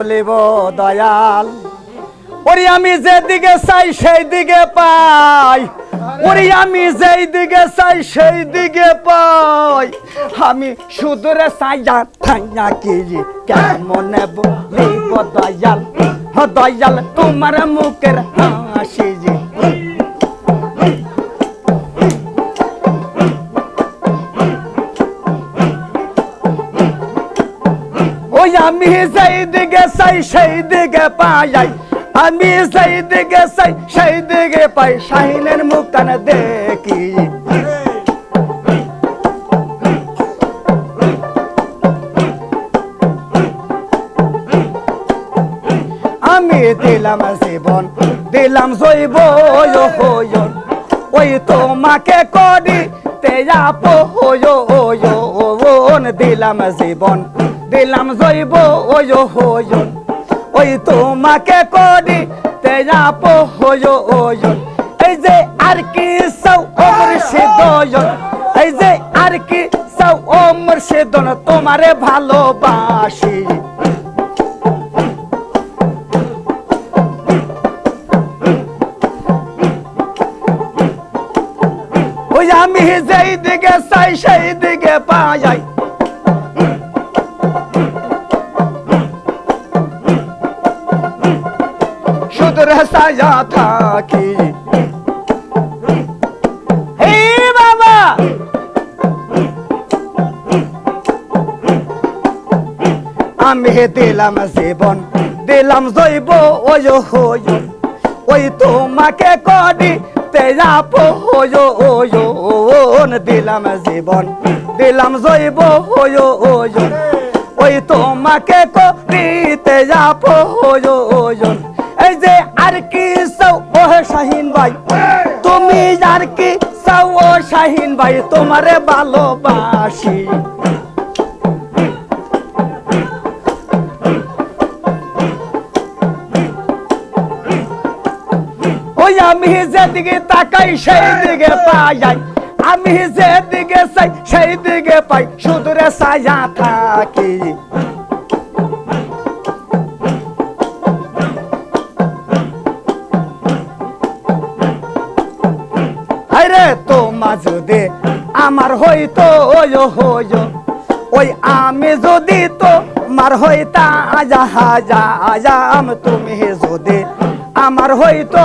বলিব দয়াল ওরে আমি যেদিকে চাই সেই দিকে পাই ওরে আমি যেই দিকে চাই সেই দিকে পাই আমি সুদূরে চাই না কি কেমনে বলিব দয়াল দয়াল তোমার মুখের হাসি যে ওই আমি যেই দিকে চাই সেই দিকে পাই আমি যেই দিকে চাই সেই দিকে পাই শাহিনের মুখখান দেখি আমি দিলাম জীবন দিলাম জৈব ওই তোমাকে করি তেয়াপন দিলাম জীবন দিলাম জৈব ওই তোমাকে করি তেয়াপন এই যে আর কি সৌ ওমর সেদন এই যে আর কি সৌ ওমর সেদন তোমারে ভালোবাসি ওই আমি যেই দিকে চাই সেই দিকে পাই সুদূরে সাজা থাকি হে বাবা আমি দিলাম জীবন দিলাম জৈব ওই তোমাকে করি তেয়াপন দিলাম জীবন দিলাম জৈব ওই তোমাকে করি তেয়াপন এই যে আর কি চাও ও শাহিন ভাই তুমি আর কি চাও ও শাহিন ভাই তোমারে ভালোবাসি ওই আমি যেদিকে তাকাই সেই দিকে পাই আমি যেদিকে চাই সেই দিকে পাই সুদূরে সাজা থাকি আরে তোমা যদি আমার হইতো ওই আমি যদি তোমার হইতা আজাম তুমি যদি আমার হইতো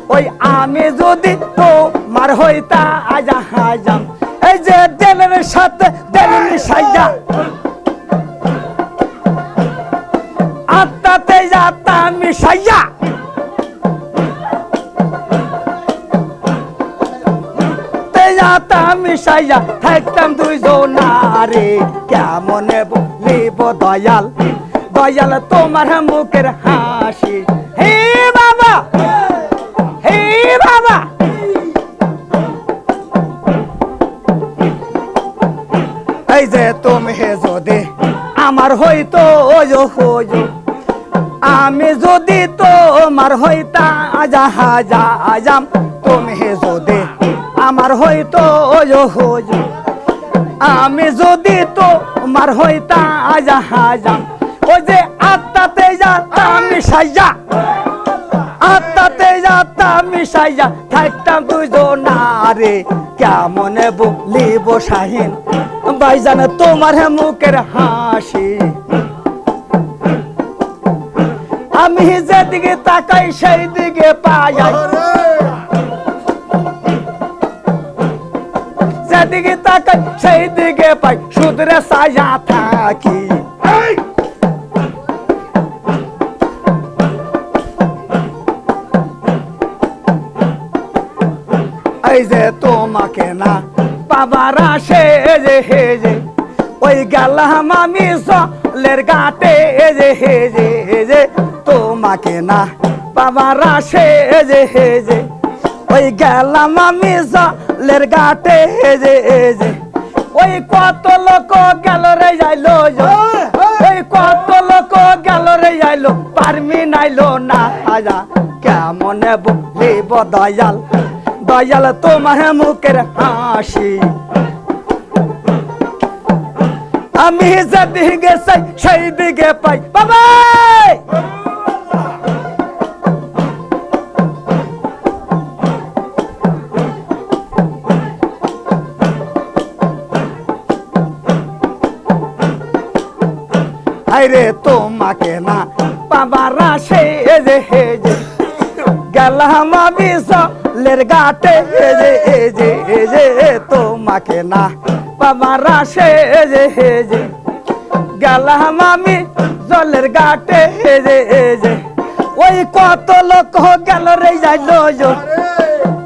ওই আমি যদি তোমার হইতা আজাম এই যে দেলের সাথে দেল মিশাইয়া আত্মাতে যাতা মিশাইয়া মিশাইয়া থাকতাম দুইজনারে কেমনে বলিব দয়াল দয়াল তোমার মুখের হাসি হে বাবা হে বাবা এই যে তুমি যদি আমার হইতো আমি যদি তোমার হইতা আজাম তুমি যদি আমার হইতো আমি যদি তোমার হইতা আজাম ওই যে আত্মাতে যাতা মিশাইয়া আত্মাতে যাতা মিশাইয়া থাকতাম দুইজনারে কেমনে বলিব শাহিন ভাইজান তোমার মুখের হাসি আমি যেদিকে তাকাই সেই দিকে পাই যেদিকে তাকাই সেই দিকে পাই সুদূরে সাজা থাকি এই যে তোমাকে না বাবার আসে যে ওই গেলাম আমি জলের ঘাটে যে তোমাকে না বাবার আসে যে ওই গেলাম আমি জলের ঘাটে যে ওই কত লোক গেল রে যাইলো ওই কত লোক গেল রে যাইলো পারমি নাইলো না আজা কেমনে বলিব দয়াল দয়াল তোমার মুখের হাসি আমি যেদিকে চাই সেই দিকে পাই বাবা আরে তোমাকে না বাবার আসে যে হেজে গেলাম আমি চলের ঘাটে যে তোমাকে না বাবার আসে যে হেজে গেলাম আমি জলের ঘাটে যে ওই কত লোক গেল রে যাইলো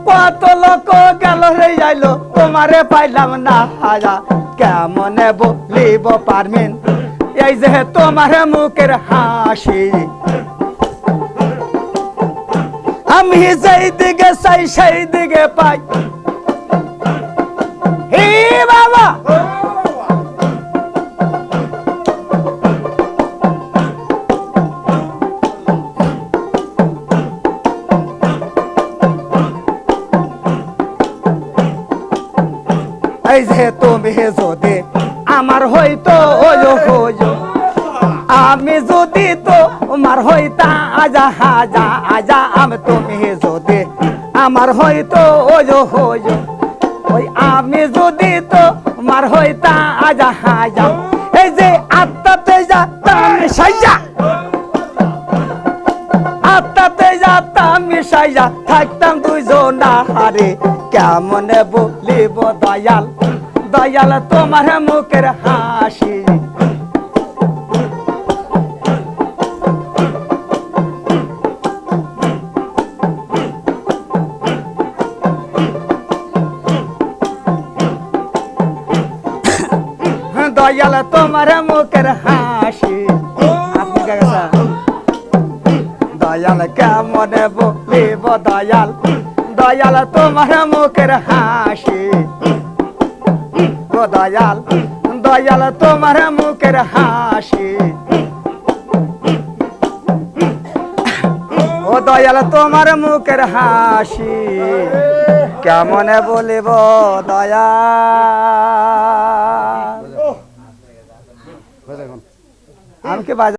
কত লোক গেল রে যাইলো তোমারে পাইলাম না হাজা কেমনে বলিব পারমিন এই যে তোমার মুখের হাসি আমি যেই দিকে চাই সেই দিকে পাই হে বাবা এই যে তুমি যদি আমার হইতো আমি যদি তো আমার হইতা আজা হাজা আজা আমি তুমি যদি আমার হইতো ওই আমি যদি তো আমার হইতা আজা হাজা এই যে আত্মাতে যাতাম সাইজা আত্মাতে যাতাম সাইজা থাকতাম দুইজন হারে কেমনে বলিব দয়াল দয়াল তোমার মুখের হাসি দয়াল তোমার মুখের হাসি আপনি কাকা দয়াল কেমনে বলিব দয়াল দয়াল তোমার মুখের হাসি ও দয়াল দয়াল তোমার মুখের হাসি ও দয়াল তোমার মুখের হাসি কেমনে বলিব দয়াল আমি কি বাজা